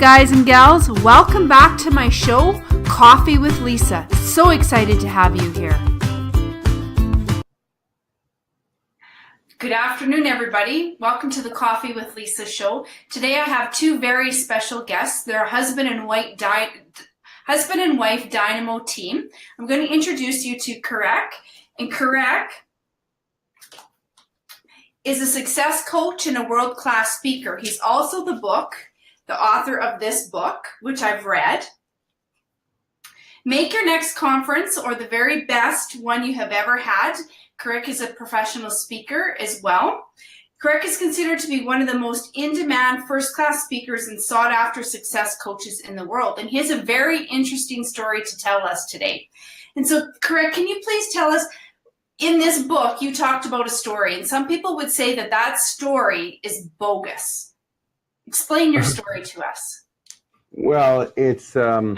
guys and gals, welcome back to my show, Coffee with Lisa. So excited to have you here. Good afternoon, everybody. Welcome to the Coffee with Lisa show. Today I have two very special guests. They're a husband and wife dynamo team. I'm going to introduce you to Kurek. And Kurek is a success coach and a world-class speaker. He's also the author of this book, which I've read. Make your next conference or the very best one you have ever had. Kurek is a professional speaker as well. Kurek is considered to be one of the most in-demand first-class speakers and sought-after success coaches in the world. And he has a very interesting story to tell us today. And so, Kurek, can you please tell us, in this book, you talked about a story, and some people would say that that story is bogus. Explain your story to us. Well, it's I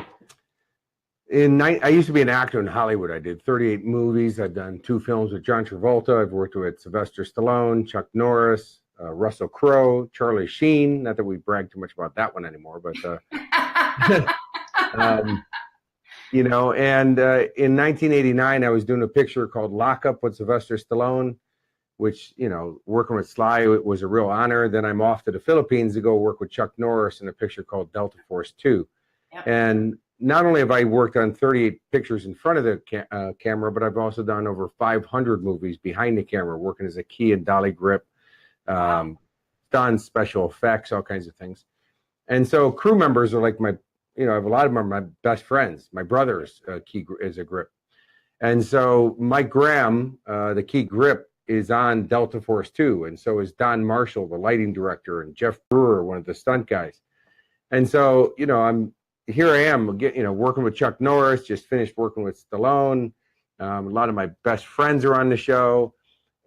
used to be an actor in Hollywood. I did 38 movies. I've done 2 films with John Travolta. I've worked with Sylvester Stallone, Chuck Norris, Russell Crowe, Charlie Sheen. Not that we brag too much about that one anymore, but in 1989, I was doing a picture called Lock Up with Sylvester Stallone, which, working with Sly, it was a real honor. Then I'm off to the Philippines to go work with Chuck Norris in a picture called Delta Force 2. Yep. And not only have I worked on 38 pictures in front of the camera, but I've also done over 500 movies behind the camera, working as a key and dolly grip, done special effects, all kinds of things. And so crew members are like I have a lot of them are my best friends. My brother's key is a grip. And so Mike Graham, the key grip, is on Delta Force 2, and so is Don Marshall, the lighting director, and Jeff Brewer, one of the stunt guys. And so, I am working with Chuck Norris, just finished working with Stallone. A lot of my best friends are on the show.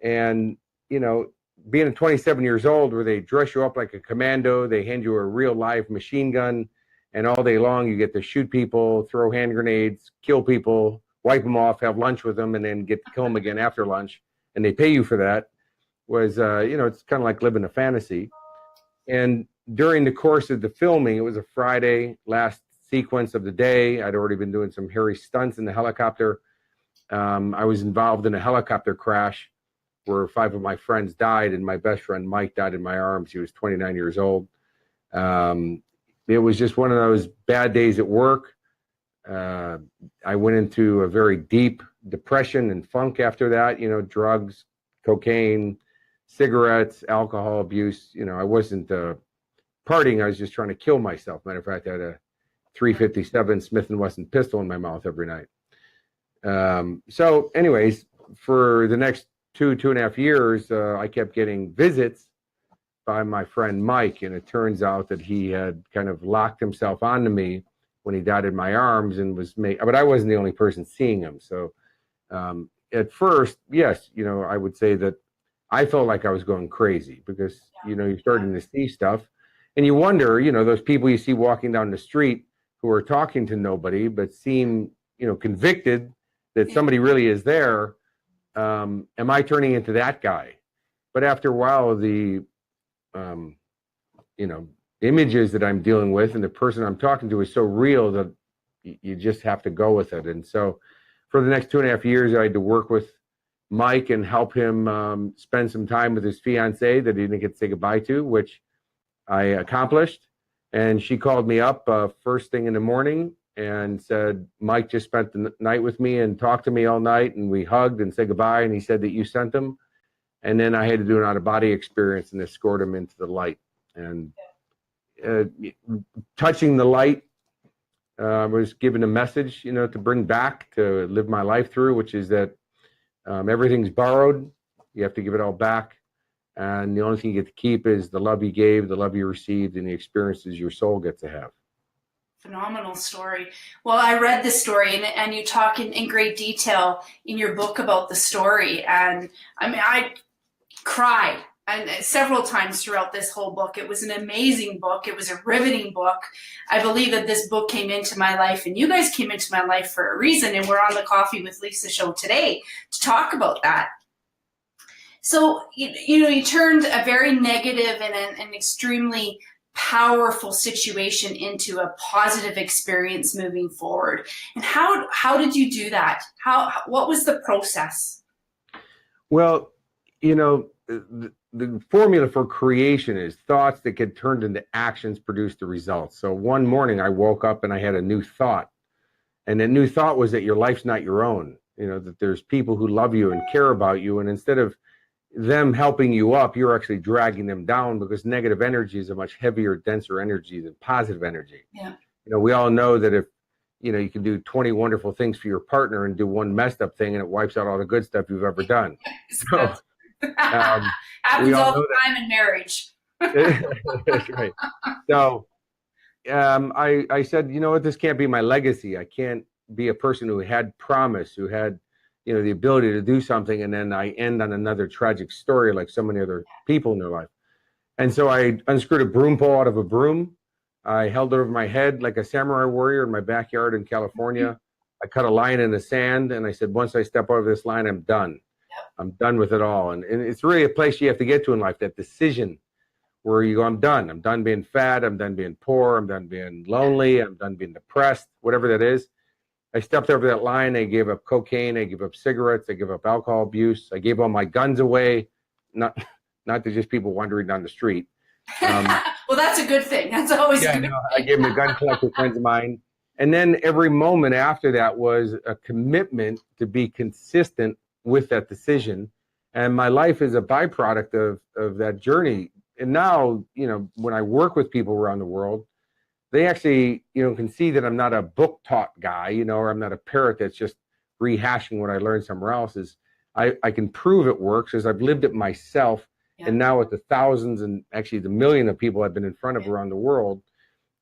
And, being 27 years old, where they dress you up like a commando, they hand you a real live machine gun, and all day long you get to shoot people, throw hand grenades, kill people, wipe them off, have lunch with them, and then get to kill them again after lunch. And they pay you for that, was, it's kind of like living a fantasy. And during the course of the filming, it was a Friday, last sequence of the day. I'd already been doing some hairy stunts in the helicopter. I was involved in a helicopter crash where 5 of my friends died, and my best friend, Mike, died in my arms. He was 29 years old. It was just one of those bad days at work. I went into a very deep depression and funk after that, drugs, cocaine, cigarettes, alcohol abuse. I wasn't partying. I was just trying to kill myself. Matter of fact, I had a .357 Smith & Wesson pistol in my mouth every night. So anyways, for the next 2.5 years, I kept getting visits by my friend Mike, and it turns out that he had kind of locked himself onto me when he died in my arms, and but I wasn't the only person seeing him. So at first, yes, I would say that I felt like I was going crazy because, you're starting to see stuff, and you wonder, those people you see walking down the street who are talking to nobody but seem, convicted that somebody really is there. Am I turning into that guy? But after a while, the images that I'm dealing with and the person I'm talking to is so real that you just have to go with it. And so for the next 2.5 years, I had to work with Mike and help him spend some time with his fiancée that he didn't get to say goodbye to, which I accomplished. And she called me up first thing in the morning and said, Mike just spent the night with me and talked to me all night, and we hugged and said goodbye, and he said that you sent him. And then I had to do an out-of-body experience and escort him into the light. And touching the light was given a message, to bring back, to live my life through, which is that everything's borrowed. You have to give it all back. And the only thing you get to keep is the love you gave, the love you received, and the experiences your soul gets to have. Phenomenal story. Well, I read the story, and you talk in great detail in your book about the story. And I cried and several times throughout this whole book. It was an amazing book. It was a riveting book. I believe that this book came into my life, and you guys came into my life for a reason, and we're on the Coffee with Lisa show today to talk about that. So, you turned a very negative and an extremely powerful situation into a positive experience moving forward. And how did you do that? What was the process? Well, the formula for creation is thoughts that get turned into actions produce the results. So one morning I woke up and I had a new thought. And the new thought was that your life's not your own, that there's people who love you and care about you. And instead of them helping you up, you're actually dragging them down, because negative energy is a much heavier, denser energy than positive energy. Yeah. We all know that if, you can do 20 wonderful things for your partner and do one messed up thing and it wipes out all the good stuff you've ever done. So, happens all the time in marriage. That's right. So I said, this can't be my legacy. I can't be a person who had promise, who had, the ability to do something, and then I end on another tragic story like so many other people in their life. And so I unscrewed a broom pole out of a broom. I held it over my head like a samurai warrior in my backyard in California. I cut a line in the sand, and I said, once I step over this line, I'm done. Yep. I'm done with it all. And it's really a place you have to get to in life, that decision where you go, I'm done. I'm done being fat. I'm done being poor. I'm done being lonely. I'm done being depressed, whatever that is. I stepped over that line. I gave up cocaine. I gave up cigarettes. I gave up alcohol abuse. I gave all my guns away, not to just people wandering down the street. Well, that's a good thing. That's always good. I gave them to gun collector friends of mine. And then every moment after that was a commitment to be consistent with that decision. And my life is a byproduct of that journey. And now, when I work with people around the world, they actually, can see that I'm not a book taught guy, or I'm not a parrot that's just rehashing what I learned somewhere else. I can prove it works, as I've lived it myself. Yeah. And now with the thousands and actually the million of people I've been in front of around the world,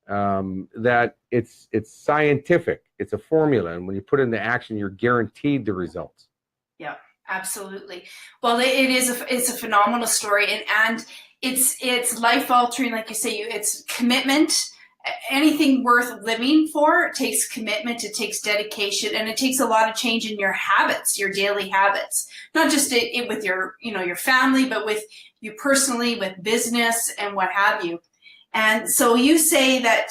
that it's scientific. It's a formula. And when you put it into action, you're guaranteed the results. Yeah, absolutely. Well, it's a phenomenal story, and it's life altering. Like you say, it's commitment. Anything worth living for takes commitment, it takes dedication, and it takes a lot of change in your habits, your daily habits, not just with your family, but with you personally, with business and what have you. And so you say that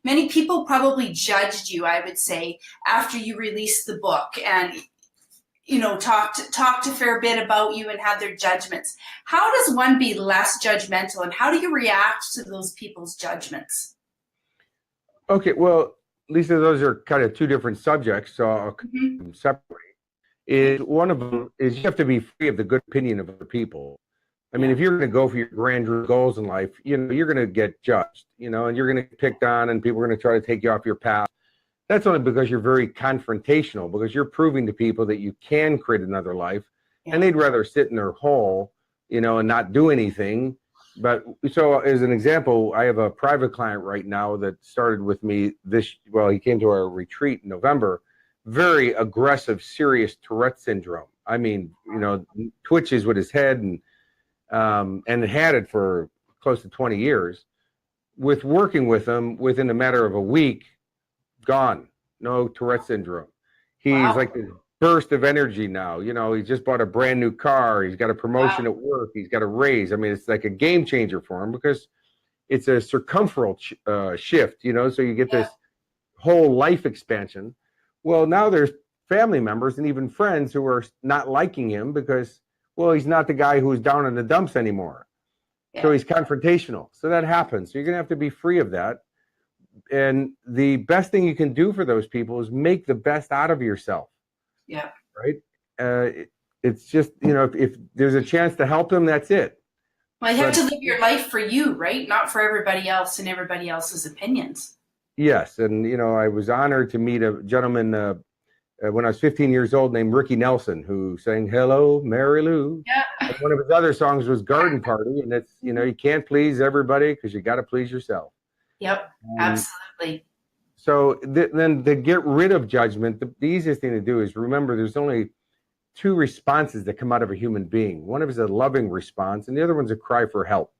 many people probably judged you, I would say, after you released the book, and talked a fair bit about you and had their judgments. How does one be less judgmental, and how do you react to those people's judgments? Okay, well, Lisa, those are kind of two different subjects, so I'll separate. One of them is you have to be free of the good opinion of other people. I mean, if you're going to go for your grand goals in life, you're going to get judged, and you're going to get picked on, and people are going to try to take you off your path. That's only because you're very confrontational, because you're proving to people that you can create another life, and they'd rather sit in their hole, and not do anything. But so as an example, I have a private client right now that started with me he came to our retreat in November, very aggressive, serious Tourette syndrome. I mean, twitches with his head and had it for close to 20 years. With working with him, within a matter of a week, gone, no Tourette syndrome. He's like this burst of energy now. He just bought a brand new car. He's got a promotion at work. He's got a raise. I mean, it's like a game changer for him, because it's a circumferential shift, so you get this whole life expansion. Well, now there's family members and even friends who are not liking him because, he's not the guy who's down in the dumps anymore. Yeah. So he's confrontational. So that happens. So you're going to have to be free of that. And the best thing you can do for those people is make the best out of yourself. Yeah. Right. It's just, if there's a chance to help them, that's it. Well, you have to live your life for you, right? Not for everybody else and everybody else's opinions. Yes. And, I was honored to meet a gentleman when I was 15 years old named Ricky Nelson, who sang Hello, Mary Lou. Yeah. And one of his other songs was Garden Party. And it's, you can't please everybody because you got to please yourself. Yep. Absolutely. So then to get rid of judgment, the easiest thing to do is remember there's only two responses that come out of a human being. One of is a loving response, and the other one's a cry for help.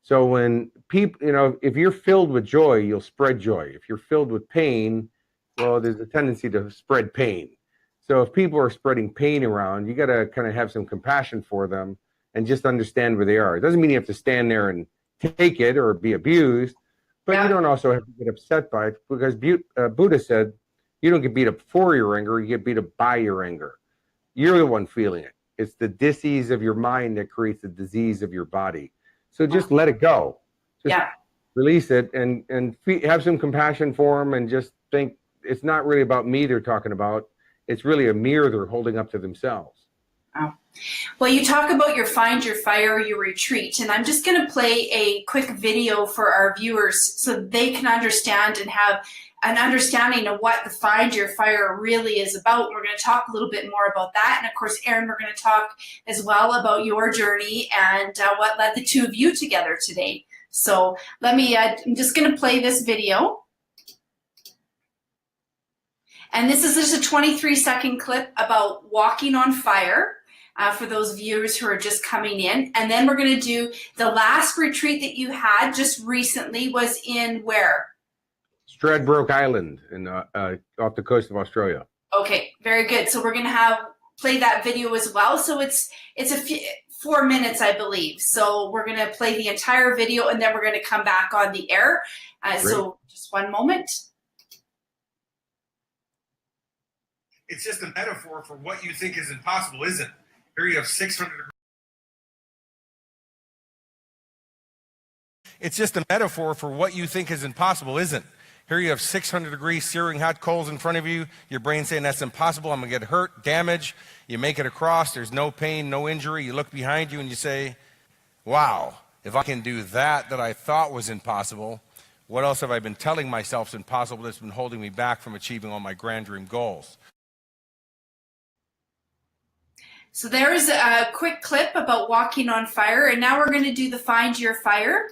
So when people, if you're filled with joy, you'll spread joy. If you're filled with pain, well, there's a tendency to spread pain. So if people are spreading pain around, you got to kind of have some compassion for them and just understand where they are. It doesn't mean you have to stand there and take it or be abused, but you don't also have to get upset by it, because Buddha said, you don't get beat up for your anger, you get beat up by your anger. You're the one feeling it. It's the disease of your mind that creates the disease of your body. So just let it go. Just release it and have some compassion for them, and just think it's not really about me they're talking about. It's really a mirror they're holding up to themselves. Wow. Well, you talk about your Find Your Fire, your retreat, and I'm just going to play a quick video for our viewers so they can understand and have an understanding of what the Find Your Fire really is about. We're going to talk a little bit more about that. And of course, Erin, we're going to talk as well about your journey and what led the two of you together today. So let me, I'm just going to play this video. And this is just a 23-second clip about walking on fire for those viewers who are just coming in. And then we're going to do the last retreat that you had just recently was in where? Stradbroke Island in off the coast of Australia. Okay, very good. So we're going to play that video as well. So it's a few, 4 minutes, I believe. So we're going to play the entire video, and then we're going to come back on the air. So just one moment. It's just a metaphor for what you think is impossible, isn't it? Here you have 600 degrees. It's just a metaphor for what you think is impossible, isn't it? Here you have 600 degrees searing hot coals in front of you. Your brain saying that's impossible. I'm going to get hurt, damage. You make it across. There's no pain, no injury. You look behind you and you say, wow, if I can do that I thought was impossible, what else have I been telling myself is impossible that's been holding me back from achieving all my grand dream goals? So there's a quick clip about walking on fire. And now we're going to do the Find Your Fire.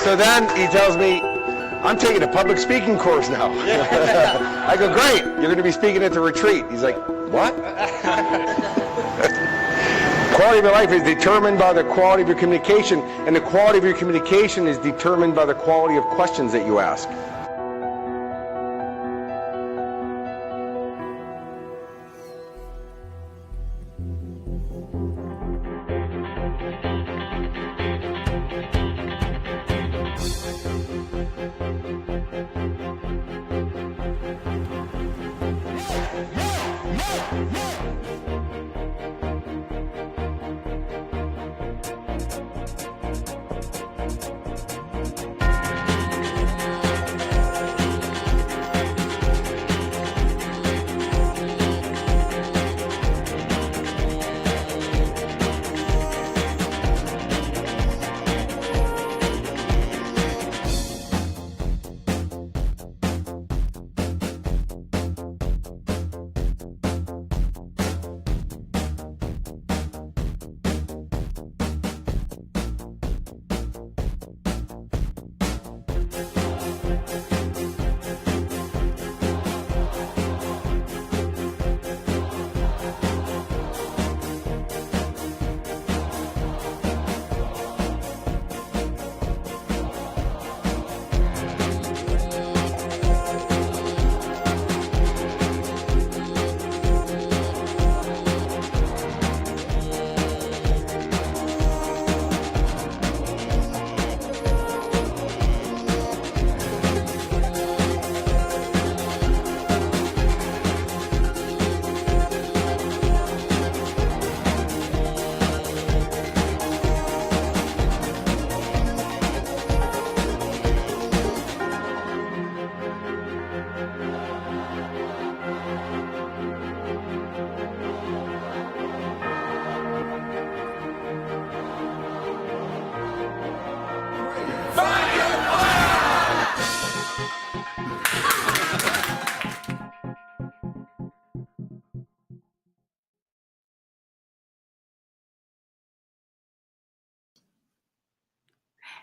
So then he tells me, I'm taking a public speaking course now. I go, great, you're going to be speaking at the retreat. He's like, what? Quality of your life is determined by the quality of your communication, and the quality of your communication is determined by the quality of questions that you ask.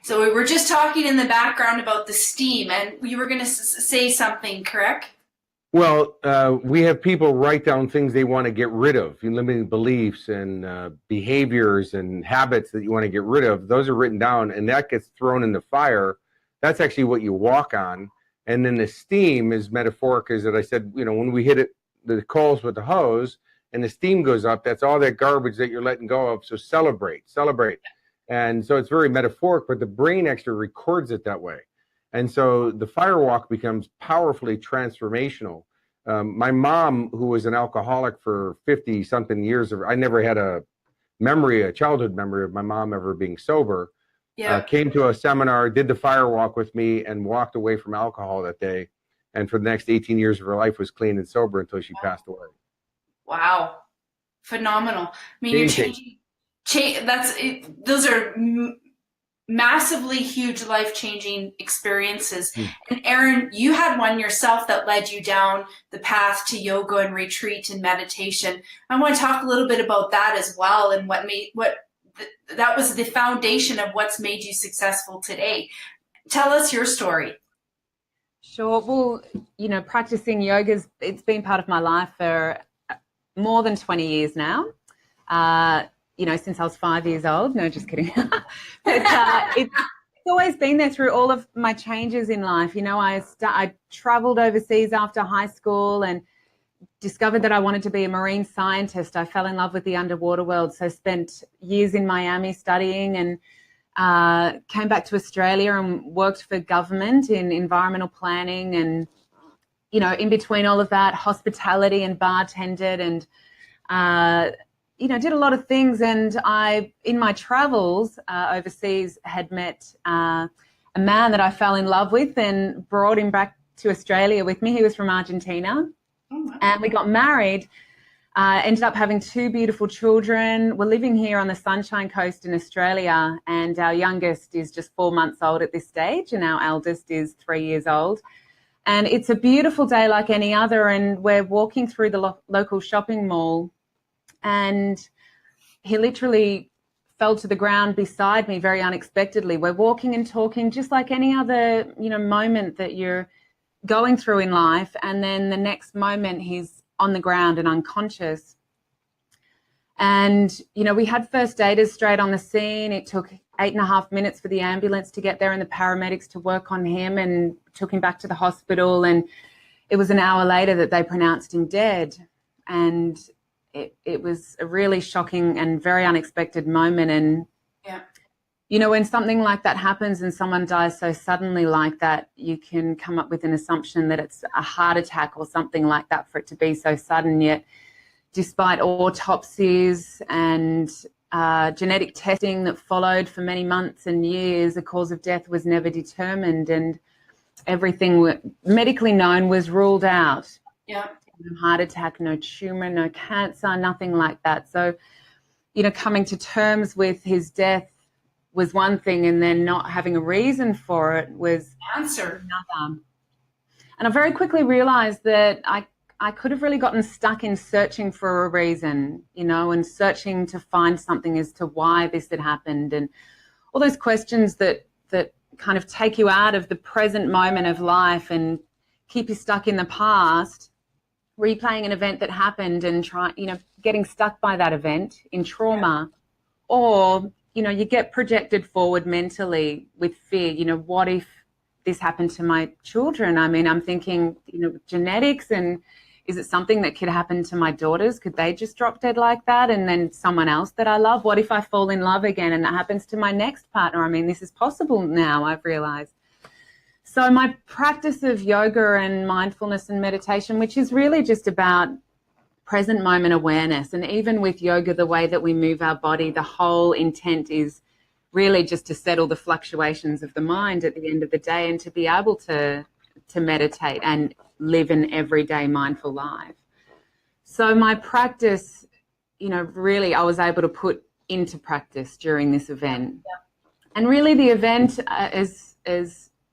So we were just talking in the background about the steam, and you were going to say something, correct? Well, we have people write down things they want to get rid of, limiting beliefs and behaviors and habits that you want to get rid of. Those are written down, and that gets thrown in the fire. That's actually what you walk on. And then the steam is metaphoric, as that I said, when we hit the coals with the hose and the steam goes up, that's all that garbage that you're letting go of. So celebrate. And so it's very metaphoric, but the brain actually records it that way. And so the fire walk becomes powerfully transformational. My mom, who was an alcoholic for 50 something years, I never had a childhood memory of my mom ever being sober. Yeah. Came to a seminar, did the fire walk with me, and walked away from alcohol that day. And for the next 18 years of her life was clean and sober until she passed away. Wow. Phenomenal. I mean, you're changing. Those are massively huge life-changing experiences. And Erin, you had one yourself that led you down the path to yoga and retreat and meditation. I want to talk a little bit about that as well, and that was the foundation of what's made you successful today. Tell us your story. Sure. Well, practicing yoga, it's been part of my life for more than 20 years now. Since I was 5 years old. No, just kidding. But it's always been there through all of my changes in life. I traveled overseas after high school and discovered that I wanted to be a marine scientist. I fell in love with the underwater world, so spent years in Miami studying, and came back to Australia and worked for government in environmental planning, and in between all of that, hospitality and bartended, and did a lot of things. And I, in my travels overseas, had met a man that I fell in love with and brought him back to Australia with me. He was from Argentina. Oh, wow. And we got married, ended up having 2 beautiful children. We're living here on the Sunshine Coast in Australia, and our youngest is just 4 months old at this stage, and our eldest is 3 years old. And it's a beautiful day like any other, and we're walking through the local shopping mall, and he literally fell to the ground beside me very unexpectedly. We're walking and talking just like any other, moment that you're going through in life. And then the next moment he's on the ground and unconscious. And, we had first aiders straight on the scene. It took 8.5 minutes for the ambulance to get there and the paramedics to work on him, and took him back to the hospital. And it was an hour later that they pronounced him dead. And it was a really shocking and very unexpected moment. And you know, when something like that happens and someone dies so suddenly like that, you can come up with an assumption that it's a heart attack or something like that for it to be so sudden. Yet, despite autopsies and genetic testing that followed for many months and years, the cause of death was never determined, and everything medically known was ruled out. Yeah. No heart attack, no tumor, no cancer, nothing like that. So, you know, coming to terms with his death was one thing, and then not having a reason for it was Answer. another. And I very quickly realized that I could have really gotten stuck in searching for a reason, you know, and searching to find something as to why this had happened, and all those questions that kind of take you out of the present moment of life and keep you stuck in the past, replaying an event that happened and getting stuck by that event in trauma. Or, you know, you get projected forward mentally with fear. You know, what if this happened to my children? I mean, I'm thinking, you know, genetics, and is it something that could happen to my daughters? Could they just drop dead like that? And then someone else that I love, what if I fall in love again and that happens to my next partner? I mean, this is possible now, I've realized. So my practice of yoga and mindfulness and meditation, which is really just about present moment awareness, and even with yoga, the way that we move our body, the whole intent is really just to settle the fluctuations of the mind at the end of the day, and to be able to meditate and live an everyday mindful life. So my practice, you know, really I was able to put into practice during this event. And really the event is,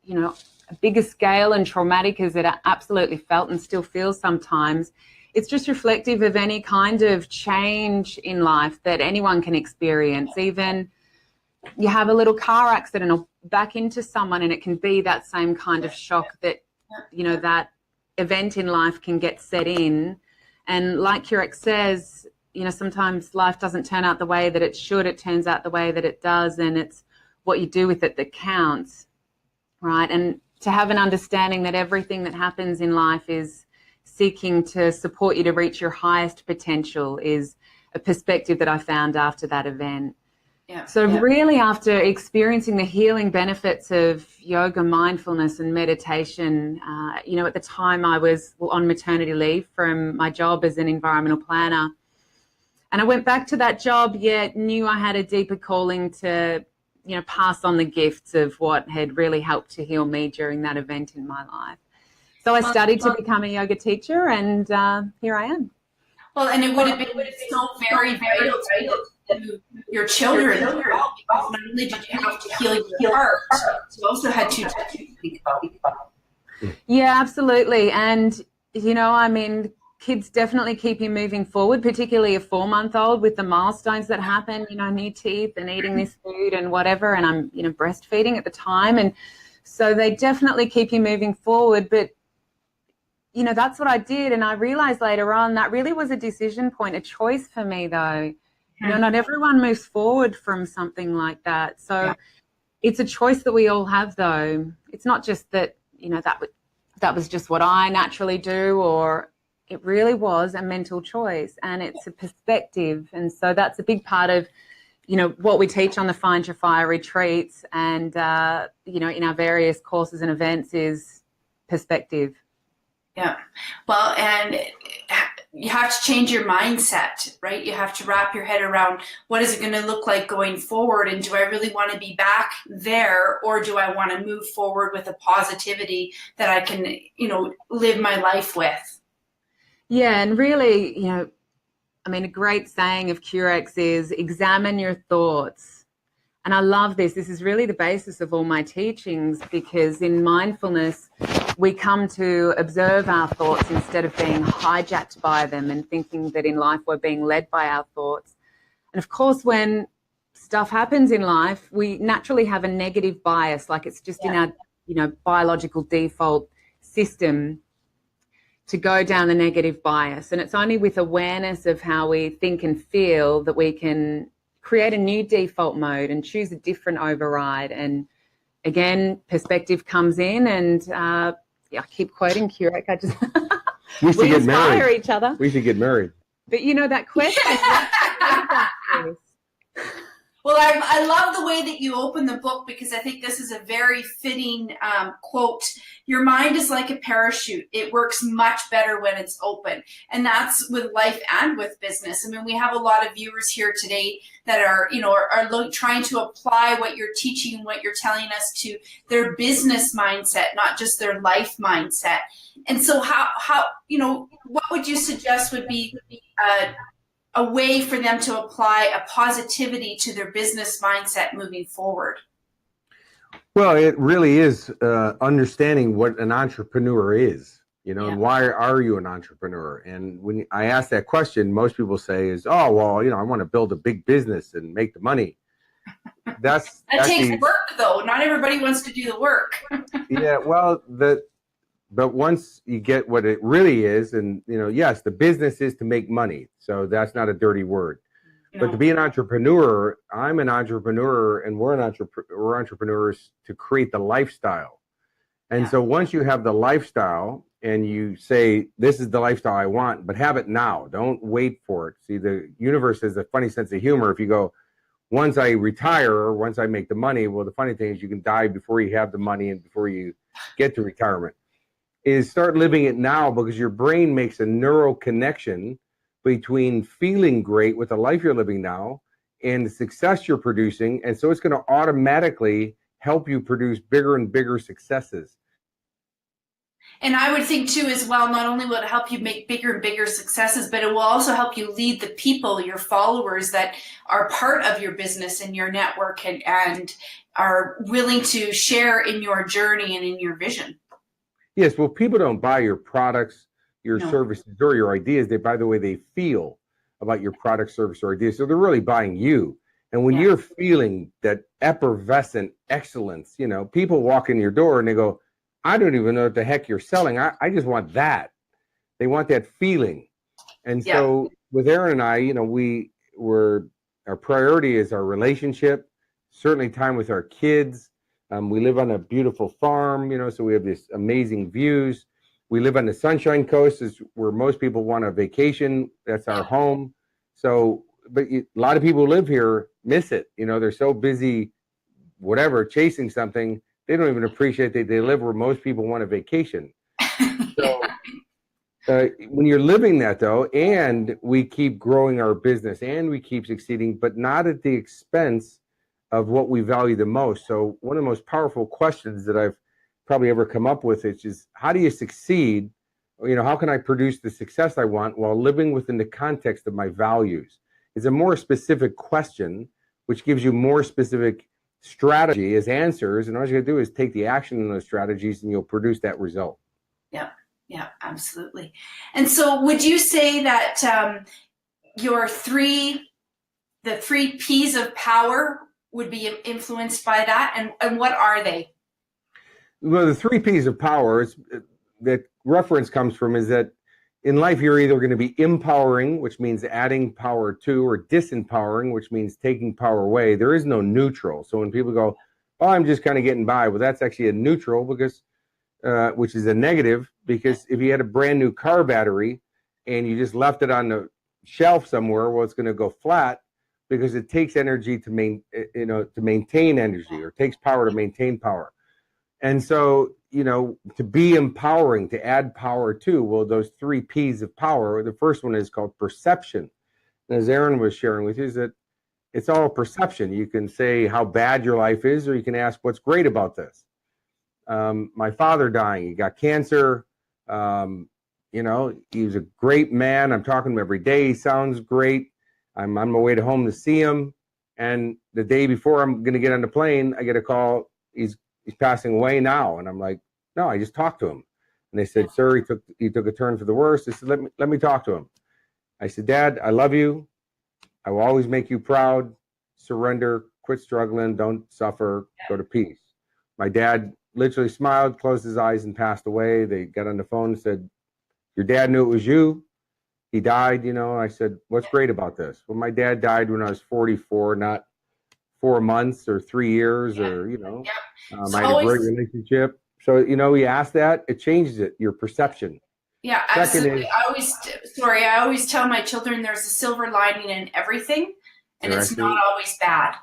you know, a bigger scale and traumatic as it absolutely felt and still feels sometimes. It's just reflective of any kind of change in life that anyone can experience. Even you have a little car accident or back into someone, and it can be that same kind of shock that, you know, that event in life can get set in. And like Kurek says, you know, sometimes life doesn't turn out the way that it should. It turns out the way that it does, and it's what you do with it that counts, right? And to have an understanding that everything that happens in life is seeking to support you to reach your highest potential is a perspective that I found after that event. So really, after experiencing the healing benefits of yoga, mindfulness and meditation, you know, at the time I was on maternity leave from my job as an environmental planner. And I went back to that job, yet knew I had a deeper calling to, you know, pass on the gifts of what had really helped to heal me during that event in my life. So I studied to become a yoga teacher, and here I am. Well, and it would have been so very vital to your children as well, because not only did you have to heal your heart, you also had to think about. Yeah, absolutely. And, you know, I mean, kids definitely keep you moving forward, particularly a 4-month-old with the milestones that happen, you know, new teeth and eating this food and whatever. And I'm, you know, breastfeeding at the time. And so they definitely keep you moving forward. But, you know, that's what I did. And I realized later on that really was a decision point, a choice for me, though. You know, not everyone moves forward from something like that. So it's a choice that we all have, though. It's not just that, you know, that was just what I naturally do, or it really was a mental choice, and it's a perspective. And so that's a big part of, you know, what we teach on the Find Your Fire retreats and, you know, in our various courses and events is perspective. Yeah. Well, and you have to change your mindset, right? You have to wrap your head around what is it going to look like going forward, and do I really want to be back there, or do I want to move forward with a positivity that I can, you know, live my life with? Yeah, and really, you know, I mean, a great saying of Kurek's is examine your thoughts. And I love this. This is really the basis of all my teachings, because in mindfulness, we come to observe our thoughts instead of being hijacked by them and thinking that in life we're being led by our thoughts. And of course, when stuff happens in life, we naturally have a negative bias, like it's just in our, you know, biological default system to go down the negative bias. And it's only with awareness of how we think and feel that we can create a new default mode and choose a different override. And again, perspective comes in, and I keep quoting Kurek. I just we inspire each other. We should get married. But you know that question. Well, I love the way that you open the book, because I think this is a very fitting quote. Your mind is like a parachute. It works much better when it's open. And that's with life and with business. I mean, we have a lot of viewers here today that are, trying to apply what you're teaching, what you're telling us to their business mindset, not just their life mindset. And so how what would you suggest would be a way for them to apply a positivity to their business mindset moving forward? Well, it really is understanding what an entrepreneur is, and why are you an entrepreneur? And when I ask that question, most people say is, oh, well, I want to build a big business and make the money. That takes work, though. Not everybody wants to do the work. Yeah, well, but once you get what it really is, and yes, the business is to make money, so that's not a dirty word. No. But to be an entrepreneur, I'm an entrepreneur, and we're entrepreneurs to create the lifestyle. And so once you have the lifestyle, and you say, this is the lifestyle I want, but have it now. Don't wait for it. See, the universe has a funny sense of humor. If you go, once I retire, or once I make the money, well, the funny thing is you can die before you have the money and before you get to retirement. Is start living it now, because your brain makes a neural connection between feeling great with the life you're living now and the success you're producing. And so it's going to automatically help you produce bigger and bigger successes. And I would think too, as well, not only will it help you make bigger and bigger successes, but it will also help you lead the people, your followers that are part of your business and your network and are willing to share in your journey and in your vision. Yes, well, people don't buy your products, your services, or your ideas. They buy the way they feel about your product, service, or idea. So they're really buying you. And when you're feeling that effervescent excellence, people walk in your door and they go, I don't even know what the heck you're selling. I just want that. They want that feeling. And so with Erin and I, our priority is our relationship, certainly time with our kids. We live on a beautiful farm, so we have these amazing views. We live on the Sunshine Coast, is where most people want a vacation. That's our home. So, but a lot of people who live here miss it. They're so busy, chasing something. They don't even appreciate that they live where most people want a vacation. So when you're living that, though, and we keep growing our business and we keep succeeding, but not at the expense of what we value the most. So one of the most powerful questions that I've probably ever come up with is how do you succeed? How can I produce the success I want while living within the context of my values? It's a more specific question, which gives you more specific strategy as answers. And all you got to do is take the action in those strategies and you'll produce that result. Yeah, absolutely. And so would you say that the three P's of power would be influenced by that? And what are they? Well, the 3 P's of power that reference comes from is that in life, you're either going to be empowering, which means adding power to, or disempowering, which means taking power away. There is no neutral. So when people go, oh, I'm just kind of getting by, well, that's actually a neutral, because which is a negative, because if you had a brand new car battery and you just left it on the shelf somewhere, well, it's going to go flat, because it takes energy to maintain energy, or takes power to maintain power. And so, to be empowering, to add power to, well, those 3 P's of power, the first one is called perception. And as Erin was sharing with you, is that it's all perception. You can say how bad your life is, or you can ask what's great about this. My father dying, he got cancer. He was a great man. I'm talking to him every day. He sounds great. I'm on my way to home to see him. And the day before I'm going to get on the plane, I get a call. He's passing away now. And I'm like, no, I just talked to him. And they said, sir, he took a turn for the worse. I said, let me talk to him. I said, Dad, I love you. I will always make you proud. Surrender, quit struggling, don't suffer, go to peace. My dad literally smiled, closed his eyes, and passed away. They got on the phone and said, your dad knew it was you. He died, I said, what's great about this? Well, my dad died when I was 44, not 4 months or 3 years, or, I had a great relationship. So, you ask that, it changes it, your perception. Yeah, absolutely. I always tell my children there's a silver lining in everything, and it's not always bad.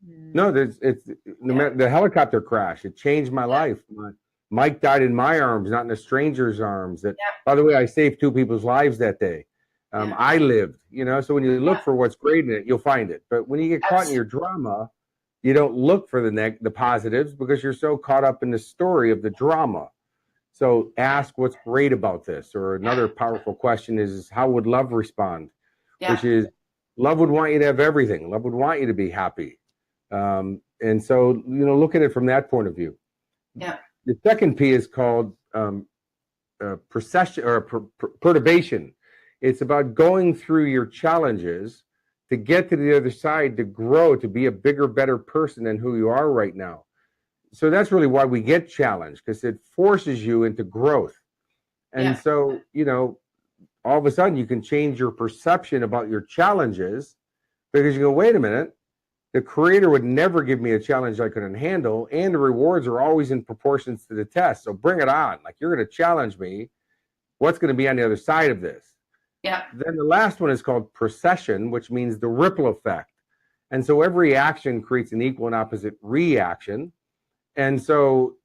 No, the helicopter crash. It changed my life. Mike died in my arms, not in a stranger's arms. By the way, I saved 2 people's lives that day. I lived, so when you look for what's great in it, you'll find it. But when you get caught in your drama, you don't look for the positives because you're so caught up in the story of the drama. So ask what's great about this. Or another powerful question is, how would love respond? Which is, love would want you to have everything. Love would want you to be happy. And so, look at it from that point of view. Yeah. The second P is called procession or perturbation. It's about going through your challenges to get to the other side, to grow, to be a bigger, better person than who you are right now. So that's really why we get challenged, because it forces you into growth. And so, all of a sudden you can change your perception about your challenges, because you go, wait a minute, the creator would never give me a challenge I couldn't handle, and the rewards are always in proportions to the test. So bring it on. Like, you're going to challenge me. What's going to be on the other side of this? Yeah. Then the last one is called procession, which means the ripple effect. And so every action creates an equal and opposite reaction. And so,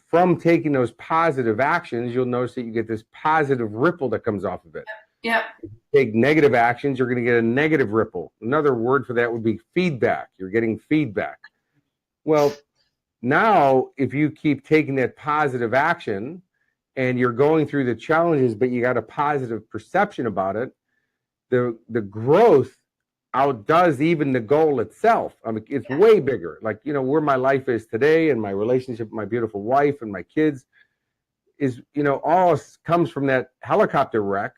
from taking those positive actions, you'll notice that you get this positive ripple that comes off of it. Yeah. If you take negative actions, you're going to get a negative ripple. Another word for that would be feedback. You're getting feedback. Well, now, if you keep taking that positive action and you're going through the challenges, but you got a positive perception about it, the growth outdoes even the goal itself. I mean, it's way bigger. Like, where my life is today and my relationship with my beautiful wife and my kids is, all comes from that helicopter wreck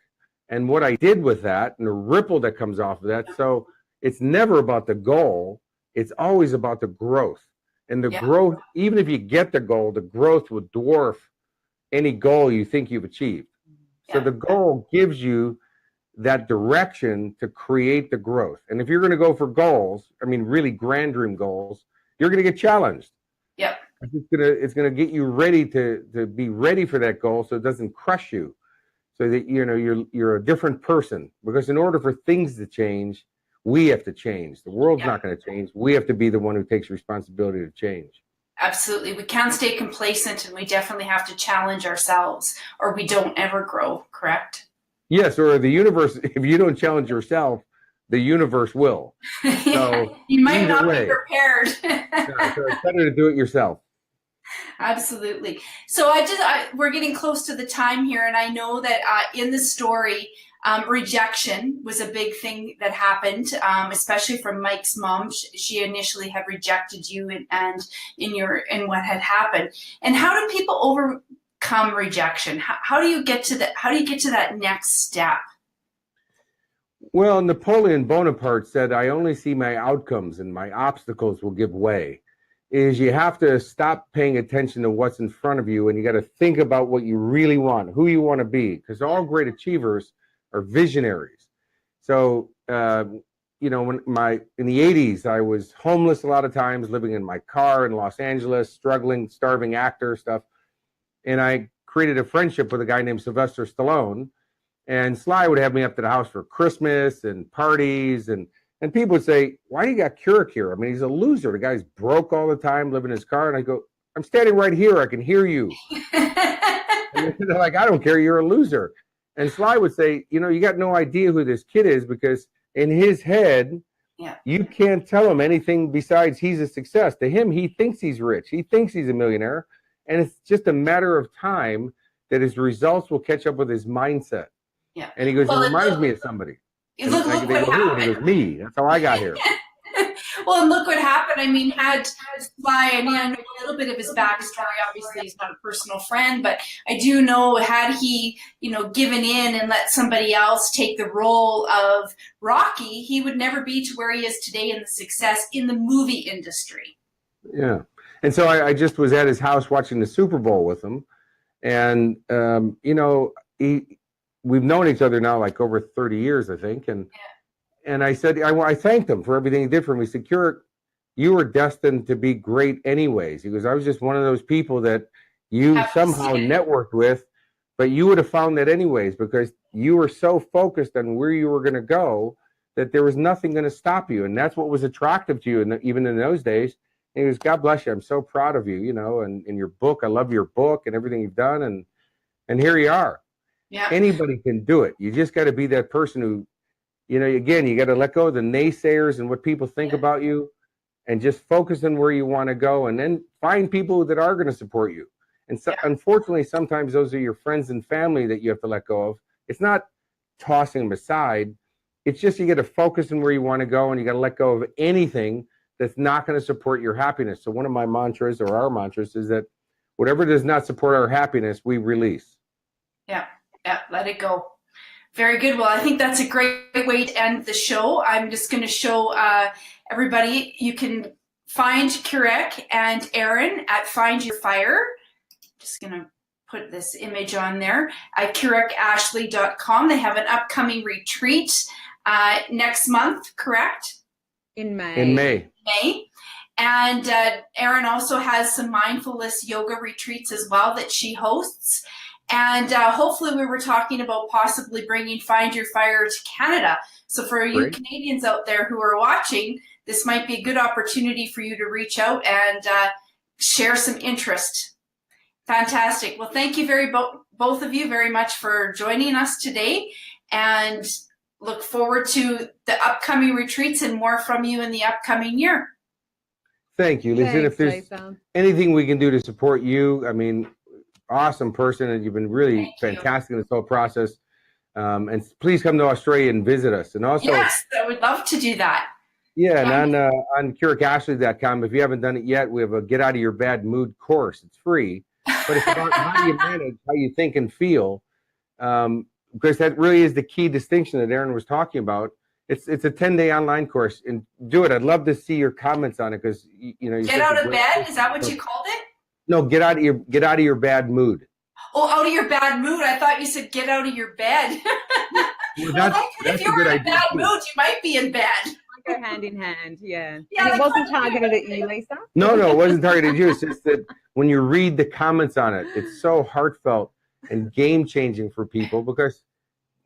and what I did with that and the ripple that comes off of that. So it's never about the goal. It's always about the growth. And the growth, even if you get the goal, the growth will dwarf any goal you think you've achieved. So the goal gives you that direction to create the growth. And if you're going to go for goals, I mean, really grand dream goals, you're going to get challenged. Yep. It's going to get you ready to be ready for that goal, so it doesn't crush you, so that you're a different person. Because in order for things to change, we have to change. The world's not going to change. We have to be the one who takes responsibility to change. Absolutely. We can't stay complacent, and we definitely have to challenge ourselves, or we don't ever grow, correct? Yes, or the universe, if you don't challenge yourself, the universe will. So you might not be prepared. So it's better to do it yourself. Absolutely. So we're getting close to the time here, and I know that in the story, rejection was a big thing that happened, especially from Mike's mom. She initially had rejected you and in what had happened. And how do people overcome rejection? How do you get to that next step? Well, Napoleon Bonaparte said, "I only see my outcomes and my obstacles will give way." Is you have to stop paying attention to what's in front of you, and you got to think about what you really want, who you want to be, because all great achievers are visionaries. So, when in the 80s, I was homeless a lot of times, living in my car in Los Angeles, struggling, starving actor stuff. And I created a friendship with a guy named Sylvester Stallone. And Sly would have me up to the house for Christmas and parties. And people would say, "Why do you got Kurek here? I mean, he's a loser. The guy's broke all the time, living in his car." And I go, "I'm standing right here. I can hear you." And they're like, "I don't care. You're a loser." And Sly would say, "You got no idea who this kid is, because in his head, you can't tell him anything besides he's a success. To him, he thinks he's rich. He thinks he's a millionaire. And it's just a matter of time that his results will catch up with his mindset." Yeah. And he goes, "It reminds me of somebody." Look what happened. He goes, "Me. That's how I got here." Well, and look what happened. I mean, had Sly, I know a little bit of his backstory. Obviously, he's not a personal friend, but I do know, had he, given in and let somebody else take the role of Rocky, he would never be to where he is today in the success in the movie industry. Yeah. And so I just was at his house watching the Super Bowl with him. And, we've known each other now like over 30 years, I think. And I said, I thanked him for everything he did for me. He said, "Kurek, you were destined to be great anyways." He goes, "I was just one of those people that you somehow networked with, but you would have found that anyways, because you were so focused on where you were going to go that there was nothing going to stop you. And that's what was attractive to you. And even in those days, and he goes, God bless you. I'm so proud of you, you know, and in your book, I love your book and everything you've done. And here you are. Yeah. Anybody can do it. You just got to be that person who, you know, again, you got to let go of the naysayers and what people think about you and just focus on where you want to go, and then find people that are going to support you. And so, unfortunately, sometimes those are your friends and family that you have to let go of. It's not tossing them aside. It's just you got to focus on where you want to go, and you got to let go of anything that's not going to support your happiness. So one of my mantras, or our mantras, is that whatever does not support our happiness, we release. Yeah, let it go. Very good. Well, I think that's a great way to end the show. I'm just going to show everybody, you can find Kurek and Erin at Find Your Fire. Just going to put this image on there at kurekashley.com. They have an upcoming retreat next month, correct? In May. In May. And Erin also has some mindfulness yoga retreats as well that she hosts. And hopefully we were talking about possibly bringing Find Your Fire to Canada. So for you Canadians out there who are watching, this might be a good opportunity for you to reach out and share some interest. Fantastic. Well, thank you both of you very much for joining us today, and look forward to the upcoming retreats and more from you in the upcoming year. Thank you, Lisa. If there's anything we can do to support you, I mean, awesome person, and you've been really fantastic in this whole process. And please come to Australia and visit us. And also, yes, I would love to do that. Yeah, and on kurekashley.com, if you haven't done it yet, we have a Get Out of Your Bad Mood course. It's free, but it's about how you manage, how you think and feel, because that really is the key distinction that Erin was talking about. It's a 10-day online course, and do it. I'd love to see your comments on it, because you know. Get out of bed? Is that what you called it? No, get out of your bad mood. Oh, out of your bad mood. I thought you said get out of your bed. Well, if you were in a bad mood, you might be in bed. Go hand in hand, yeah. And it wasn't targeted at you, Lisa? No, it wasn't targeted at you. It's just that when you read the comments on it, it's so heartfelt and game-changing for people, because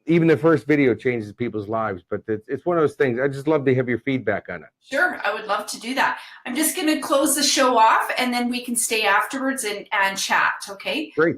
even the first video changes people's lives. But it's one of those things. I just love to have your feedback on it. Sure, I would love to do that. I'm just going to close the show off, and then we can stay afterwards and chat, okay? Great.